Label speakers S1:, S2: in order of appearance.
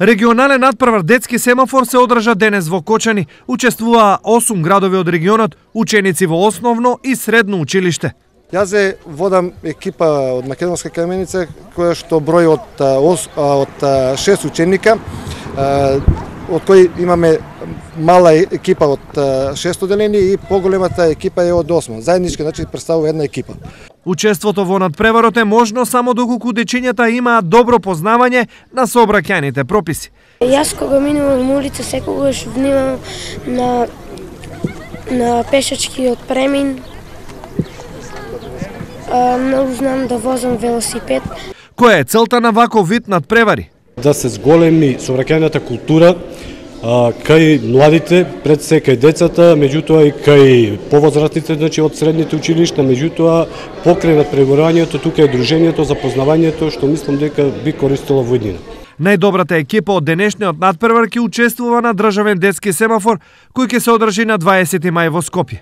S1: Регионален надпревар детски семафор се одржа денес во Кочани. Учествуваа 8 градови од регионот, ученици во основно и средно училиште.
S2: Јас водам екипа од Македонска каменица која што брои од 6 ученика, од кои имаме мала екипа од 6 оделение и поголемата екипа е од 8. Заеднички, значи, представува една екипа.
S1: Учеството во надпреварот е можно само доколку дечињата имаат добро познавање на сообраќајните прописи.
S3: Јас кога минувам улица секогаш внимавам на пешачкиот премин. Многу знам да возам велосипед.
S1: Која е целта на ваков вид надпревари?
S4: Да се зголеми сообраќајната култура кај младите, пред се кај децата, меѓутоа и кај повозрастните, значи од средните училишта, меѓутоа покрај надпреварувањето тука е дружењето, запознавањето, што мислам дека би користело во иднина.
S1: Најдобрата екипа од денешниот надпревар ќе учествува на државен детски семафор кој ќе се одржи на 20 мај во Скопје.